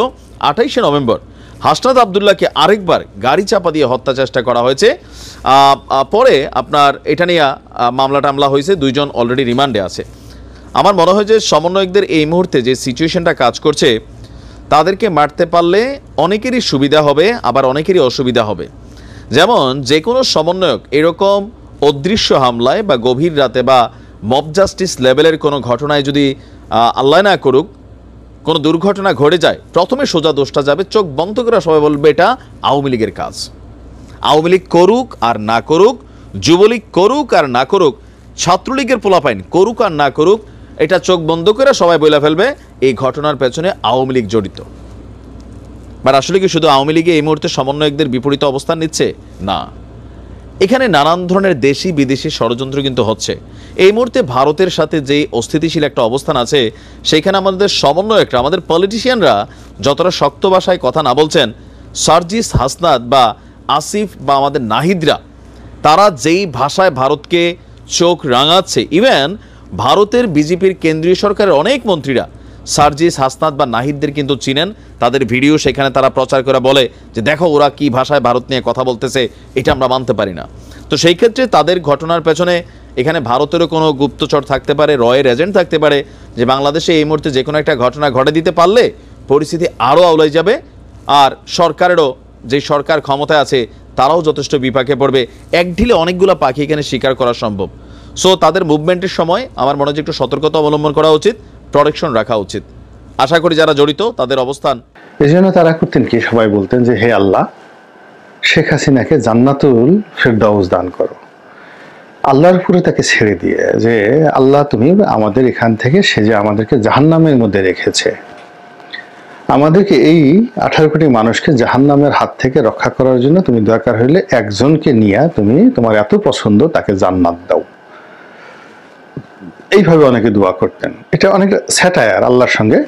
28 নভেম্বর, হাসনাত আব্দুল্লাহকে আরেকবার গাড়ি চাপা দিয়ে হত্যা চেষ্টা করা হয়েছে। পরে আপনার এটা নিয়ে মামলা টামলা হয়েছে, 2 জন অলরেডি রিমান্ডে আছে। আমার মনে হয় যে সমন্বয়কদের এই মুহূর্তে যে সিচুয়েশনটা কাজ করছে, তাদেরকে মারতে পারলে অনেকেরই সুবিধা হবে, আবার অনেকেরই অসুবিধা হবে। যেমন যে কোনো সমন্বয়ক এরকম অদৃশ্য হামলায় বা গভীর রাতে বা মব জাস্টিস লেভেলের কোনো ঘটনায় যদি আল্লাহ না করুক কোনো দুর্ঘটনা ঘটে যায়, প্রথমে সোজা দোষটা যাবে, চোখ বন্ধ করে সবাই বলবে এটা আওয়ামী লীগের কাজ। আওয়ামী লীগ করুক আর না করুক, যুবলীগ করুক আর না করুক, ছাত্রলীগের পোলাপাইন করুক আর না করুক, এটা চোখ বন্ধ করে সবাই বলে ফেলবে এই ঘটনার পেছনে আওয়ামী লীগ জড়িত। বাট আসলে কি শুধু আওয়ামী লীগে এই মুহূর্তে সমন্বয়কদের বিপরীত অবস্থান নিচ্ছে? না, এখানে নানান ধরনের দেশি বিদেশি ষড়যন্ত্র কিন্তু হচ্ছে। এই মুহূর্তে ভারতের সাথে যে অস্থিতিশীল একটা অবস্থান আছে, সেইখানে আমাদের সমন্বয়করা, আমাদের পলিটিশিয়ানরা যতটা শক্ত ভাষায় কথা না বলছেন, সার্জিস, হাসনাত বা আসিফ বা আমাদের নাহিদরা তারা যেই ভাষায় ভারতকে চোখ রাঙাচ্ছে, ইভেন ভারতের বিজেপির কেন্দ্রীয় সরকারের অনেক মন্ত্রীরা সার্জিস, হাসনাত বা নাহিদদের কিন্তু চিনেন। তাদের ভিডিও সেখানে তারা প্রচার করে বলে যে দেখো ওরা কি ভাষায় ভারত নিয়ে কথা বলতেছে, এটা আমরা মানতে পারি না। তো সেই ক্ষেত্রে তাদের ঘটনার পেছনে এখানে ভারতেরও কোনো গুপ্তচর থাকতে পারে, রয়ের এজেন্ট থাকতে পারে, যে বাংলাদেশে এই মুহূর্তে যে কোনো একটা ঘটনা ঘটে দিতে পারলে পরিস্থিতি আরও আউলাই যাবে, আর সরকারেরও যে সরকার ক্ষমতায় আছে তারাও যথেষ্ট বিপাকে পড়বে। এক ঢিলে অনেকগুলো পাখি এখানে শিকার করা সম্ভব। সো তাদের মুভমেন্টের সময় আমার মনে হয় একটু সতর্কতা অবলম্বন করা উচিত, প্রোটেকশন রাখা উচিত। আশা করি যারা জড়িত তাদের অবস্থান। এই জন্য তারা করতেন কি, সবাই বলতেন যে হে আল্লাহ, শেখ হাসিনাকে জান্নাতুল ফেরদাউস দান করো। আল্লাহর উপরে তাকে ছেড়ে দিয়ে যে আল্লাহ তুমি আমাদের এখান থেকে, সে যে আমাদেরকে জাহান্নামের মধ্যে রেখেছে, আমাদেরকে এই 18 কোটি মানুষকে জাহান্নামের হাত থেকে রক্ষা করার জন্য তুমি দরকার হইলে একজনকে নিয়ে তুমি তোমার এত পছন্দ তাকে জান্নাত দাও। এইভাবে অনেকে দোয়া করতেন। এটা অনেক স্যাটায়ার, আল্লাহর সঙ্গে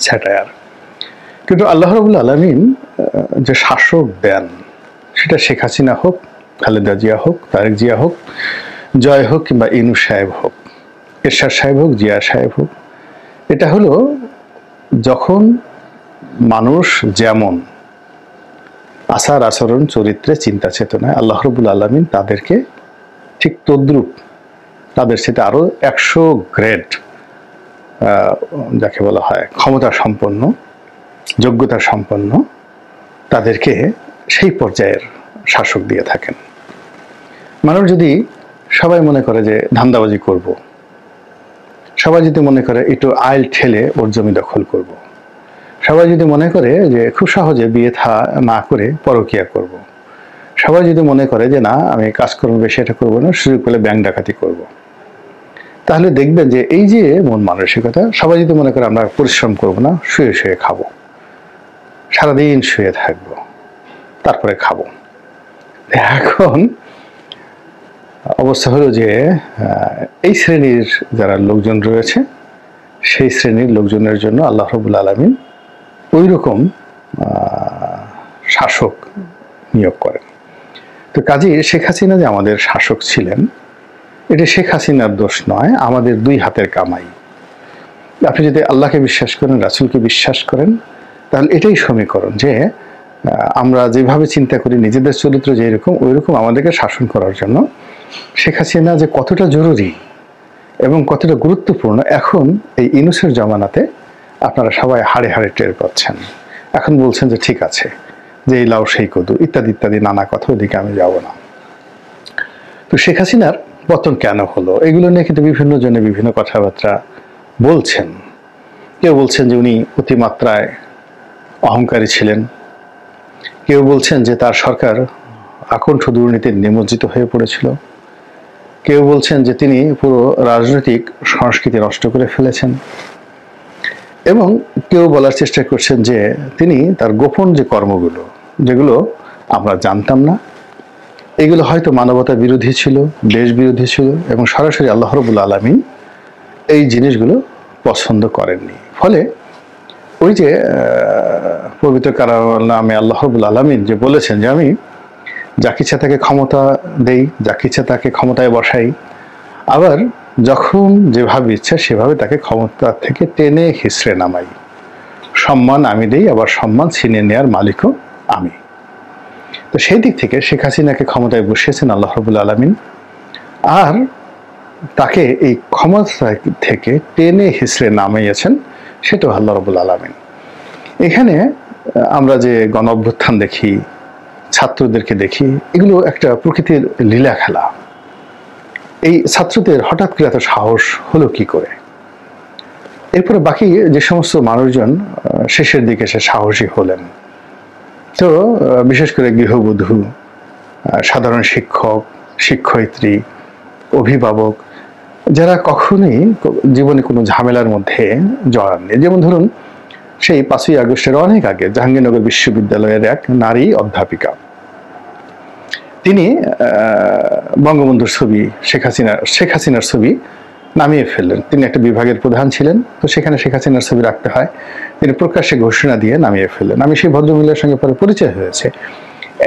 স্যাটায়ার। কিন্তু আল্লাহ রাব্বুল আলামিন যে শাসক দেন, সেটা শেখ হাসিনা হোক, খালেদা জিয়া হোক, তারেক জিয়া হোক, জয় হোক কিংবা ইউনূস সাহেব হোক, এরশাদ সাহেব হোক, জিয়া সাহেব হোক, এটা হলো যখন মানুষ যেমন আচার আচরণ, চরিত্রে, চিন্তা চেতনায়, আল্লাহ রাব্বুল আলামিন তাদেরকে ঠিক তদ্রূপ, তাদের সাথে আরো 100 গ্রেড যাকে বলা হয় ক্ষমতা সম্পন্ন, যোগ্যতা সম্পন্ন, তাদেরকে সেই পর্যায়ের শাসক দিয়ে থাকেন। মানুষ যদি সবাই মনে করে যে ধান্দাবাজি করব, সবাই যদি মনে করে একটু আইল ঠেলে ওর জমি দখল করব, সবাই যদি মনে করে যে খুব সহজে বিয়ে না করে পরকিয়া করব, সবাই যদি মনে করে যে না আমি কাজকর্ম বেশি এটা করবো না, সুযোগ পেলে ব্যাংক ডাকাতি করব, তাহলে দেখবেন যে এই যে মন মানসিকতা, সবাই যদি মনে করে আমরা পরিশ্রম করব না, শুয়ে শুয়ে খাবো, সারাদিন শুয়ে থাকবো, তারপরে খাবো। এখন অবস্থা হলো যে এই শ্রেণীর যারা লোকজন রয়েছে, সেই শ্রেণীর লোকজনের জন্য আল্লাহ রাব্বুল আলামিন ওই রকম শাসক নিয়োগ করেন। তো কাজে শেখ হাসিনা যে আমাদের শাসক ছিলেন, এটা শেখ হাসিনার দোষ নয়, আমাদের 2 হাতের কামাই। আপনি যদি আল্লাহকে বিশ্বাস করেন, রাসূলকে বিশ্বাস করেন, তাহলে এটাই সমীকরণ যে আমরা যেভাবে চিন্তা করি নিজেদের চরিত্র যেরকম, ওই রকম আমাদেরকে শাসন করার জন্য শেখ হাসিনা যে কতটা জরুরি এবং কতটা গুরুত্বপূর্ণ, এখন এই ইউনূসের জমানাতে আপনারা সবাই হাড়ে হাড়ে টের পাচ্ছেন। এখন বলছেন যে ঠিক আছে, যে এই লাউ সেই কদু ইত্যাদি ইত্যাদি নানা কথা, ওদিকে আমি যাব না। তো শেখ হাসিনার পতন কেন হলো, এগুলো নিয়ে কিন্তু বিভিন্ন জনে বিভিন্ন কথাবার্তা বলছেন। কেউ বলছেন যে উনি অতিমাত্রায় অহংকারী ছিলেন, কেউ বলছেন যে তার সরকার আকণ্ঠ দুর্নীতির নিমজ্জিত হয়ে পড়েছিল, কেউ বলছেন যে তিনি পুরো রাজনৈতিক সংস্কৃতি নষ্ট করে ফেলেছেন, এবং কেউ বলার চেষ্টা করছেন যে তিনি তার গোপন যে কর্মগুলো, যেগুলো আমরা জানতাম না, এগুলো হয়তো মানবতা বিরোধী ছিল, দেশ বিরোধী ছিল, এবং সরাসরি আল্লাহ রাব্বুল আলামিন এই জিনিসগুলো পছন্দ করেননি। ফলে ওই যে পবিত্র কালামে আল্লাহ রাব্বুল আলামিন যে বলেছেন যে আমি যাকে ইচ্ছা তাকে ক্ষমতা দেই, যাকে ইচ্ছা তাকে ক্ষমতায় বসাই, আবার যখন যেভাবে ইচ্ছা সেভাবে তাকে ক্ষমতা থেকে টেনে হিসড়ে নামাই, সম্মান আমি দেই, আবার সম্মান ছিনিয়ে নেওয়ার মালিকও আমি। তো সেই দিক থেকে শেখ হাসিনাকে ক্ষমতায় বসিয়েছেন আল্লাহ রাব্বুল আলামিন, আর তাকে এই ক্ষমতা থেকে টেনে হিসড়ে নামিয়েছেন সেটাও আল্লাহ রাব্বুল আলামিন। এখানে আমরা যে গণ অভ্যুত্থান দেখি, ছাত্রদেরকে দেখি, এগুলো একটা প্রকৃতির লীলা খেলা। এই ছাত্রদের হঠাৎ করে এত সাহস হলো কি করে? এরপরে বাকি যে সমস্ত মানুষজন শেষের দিকে সে সাহসী হলেন, তো বিশেষ করে গৃহবধূ, সাধারণ শিক্ষক, শিক্ষয়িত্রী, অভিভাবক, যারা কখনোই জীবনে কোনো ঝামেলার মধ্যে জড়াননি। যেমন ধরুন সেই 5ই আগস্টের অনেক আগে জাহাঙ্গীরনগর বিশ্ববিদ্যালয়ের এক নারী অধ্যাপিকা, তিনি বঙ্গবন্ধুর ছবি, শেখ হাসিনার ছবি নামিয়ে ফেললেন। তিনি একটা বিভাগের প্রধান ছিলেন, তো সেখানে শেখ হাসিনার ছবি রাখতে হয়, তিনি প্রকাশ্যে ঘোষণা দিয়ে নামিয়ে ফেললেন। আমি সেই ভদ্রমহিলার সঙ্গে পরে পরিচয় হয়েছে।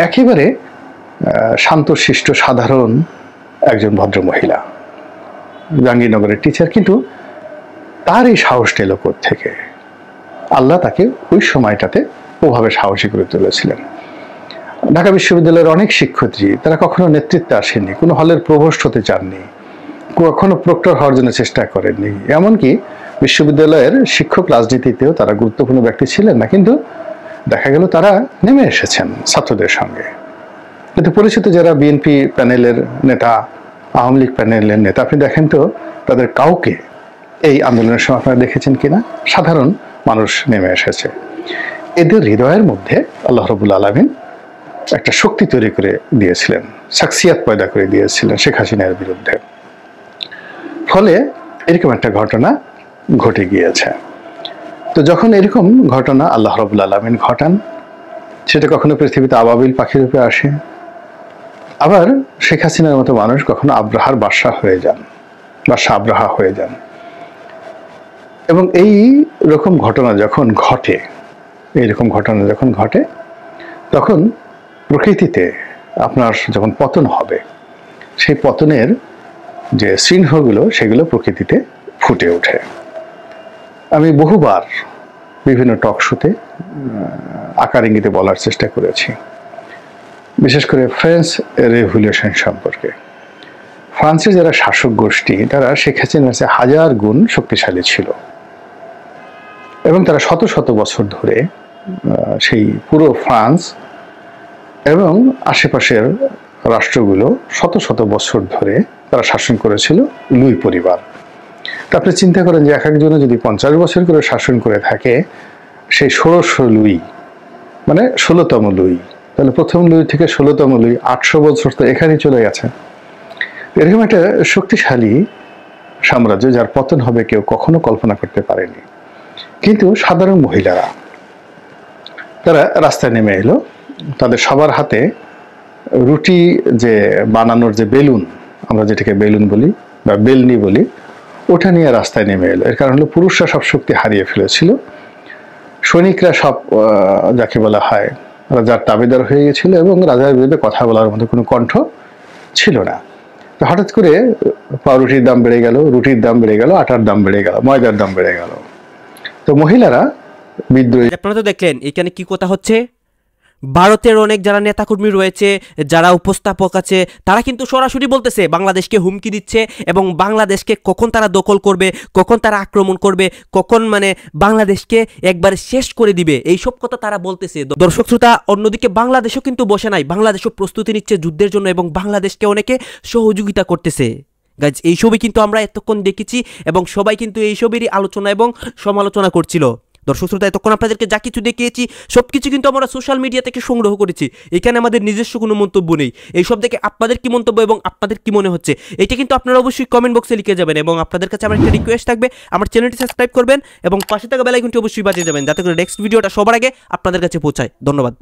একেবারে শান্তশিষ্ট সাধারণ একজন ভদ্রমহিলা, জাহাঙ্গীরনগরের টিচার, কিন্তু তার এই সাহসটা এলো থেকে আল্লাহ তাকে ওই সময়টাতে ওভাবে সাহসী করে তুলেছিলেন। ঢাকা বিশ্ববিদ্যালয়ের অনেক শিক্ষার্থী, তারা কখনো নেতৃত্বে আসেননি, কোনো হলের প্রভোস্ট হতে চাননি, কখনো প্রক্টর হওয়ার জন্য চেষ্টা করেননি, এমনকি বিশ্ববিদ্যালয়ের শিক্ষক রাজনীতিতেও তারা গুরুত্বপূর্ণ ব্যক্তি ছিলেন না, কিন্তু দেখা গেল তারা নেমে এসেছেন ছাত্রদের সঙ্গে। কিন্তু পরিচিত যারা বিএনপি প্যানেলের নেতা, আওয়ামী লীগ প্যানেলের নেতা, আপনি দেখেন তো তাদের কাউকে এই আন্দোলনের সময় আপনারা দেখেছেন কিনা? সাধারণ মানুষ নেমে এসেছে। এদের হৃদয়ের মধ্যে আল্লাহ রাব্বুল আলামিন একটা শক্তি তৈরি করে দিয়েছিলেন, শাখসিয়াত পয়দা করে দিয়েছিলেন শেখ হাসিনার বিরুদ্ধে। ফলে এরকম একটা ঘটনা ঘটে গিয়েছে। তো যখন এরকম ঘটনা আল্লাহ রাব্বুল আলামিন ঘটান, সেটা কখনো পৃথিবীতে আবাবিল পাখির রূপে আসে, আবার শেখ হাসিনার মতো মানুষ কখনো আব্রাহার বাদশা হয়ে যান, বাদশা আব্রাহা হয়ে যান। এবং এই রকম ঘটনা যখন ঘটে, এইরকম ঘটনা যখন ঘটে, তখন প্রকৃতিতে আপনার যখন পতন হবে, সেই পতনের যে চিহ্নগুলো সেগুলো প্রকৃতিতে ফুটে ওঠে। আমি বহুবার বিভিন্ন টক শোতে আকার ইঙ্গিতে বলার চেষ্টা করেছি, বিশেষ করে ফ্রেঞ্চ রেভলিউশন সম্পর্কে। ফ্রান্সের যারা শাসক গোষ্ঠী, তারা শেখ হাসিনার চেয়ে 1000 গুণ শক্তিশালী ছিল, এবং তারা শত শত বছর ধরে সেই পুরো ফ্রান্স এবং আশেপাশের রাষ্ট্রগুলো শত শত বছর ধরে তারা শাসন করেছিল লুই পরিবার। তা আপনি চিন্তা করেন যে এক একজনে যদি 50 বছর করে শাসন করে থাকে, সেই 1600 লুই মানে 16তম লুই, তাহলে প্রথম লুই থেকে 16তম লুই 800 বছর তো এখানেই চলে গেছে। এরকম একটা শক্তিশালী সাম্রাজ্য, যার পতন হবে কেউ কখনো কল্পনা করতে পারেনি। কিন্তু সাধারণ মহিলারা তারা রাস্তায় নেমে এলো, তাদের সবার হাতে রুটি যে বানানোর যে বেলুন, আমরা যেটাকে বেলুন বলি বা বেলনি বলি, ওটা নিয়ে রাস্তায় নেমে এলো। এর কারণ হলো পুরুষরা সব শক্তি হারিয়ে ফেলেছিল, সৈনিকরা সব যাকে বলা হয় রাজার তাবেদার হয়ে গেছিল, এবং রাজার বিরুদ্ধে কথা বলার মতো কোনো কণ্ঠ ছিল না। তো হঠাৎ করে পাউরুটির দাম বেড়ে গেল, রুটির দাম বেড়ে গেল, আটার দাম বেড়ে গেল, ময়দার দাম বেড়ে গেল। তো মহিলারা বিদ্রোহী। আপনারা তো দেখলেন এখানে কি কথা হচ্ছে। ভারতের অনেক যারা নেতাকর্মী রয়েছে, যারা উপস্থাপক আছে, তারা কিন্তু সরাসরি বলতেছে বাংলাদেশকে হুমকি দিচ্ছে, এবং বাংলাদেশকে কখন তারা দখল করবে, কখন তারা আক্রমণ করবে, কখন মানে বাংলাদেশকে একবার শেষ করে দিবে, এইসব কথা তারা বলতেছে। দর্শক শ্রোতা, অন্যদিকে বাংলাদেশও কিন্তু বসে নাই, বাংলাদেশও প্রস্তুতি নিচ্ছে যুদ্ধের জন্য, এবং বাংলাদেশকে অনেকে সহযোগিতা করতেছে। গাইজ, এইসবই কিন্তু আমরা এতক্ষণ দেখেছি, এবং সবাই কিন্তু এইসবেরই আলোচনা এবং সমালোচনা করছিল। দর্শক শ্রোতা, এতক্ষণ আপনাদেরকে যা কিছু দেখিয়েছি সবকিছু কিন্তু আমরা সোশ্যাল মিডিয়া থেকে সংগ্রহ করেছি। এখানে আমাদের নিজস্ব কোনো মন্তব্য নেই। এইসব দেখে আপনাদের কি মন্তব্য এবং আপনাদের কি মনে হচ্ছে এটা কিন্তু আপনারা অবশ্যই কমেন্ট বক্সে লিখে যাবেন। এবং আপনাদের কাছে আমার একটা রিকোয়েস্ট থাকবে, আমার চ্যানেলটি সাবস্ক্রাইব করবেন এবং পাশে থাকা বেল আইকনটি অবশ্যই বাজিয়ে যাবেন, যাতে করে নেক্সট ভিডিওটা সবার আগে আপনাদের কাছে পৌঁছায়। ধন্যবাদ।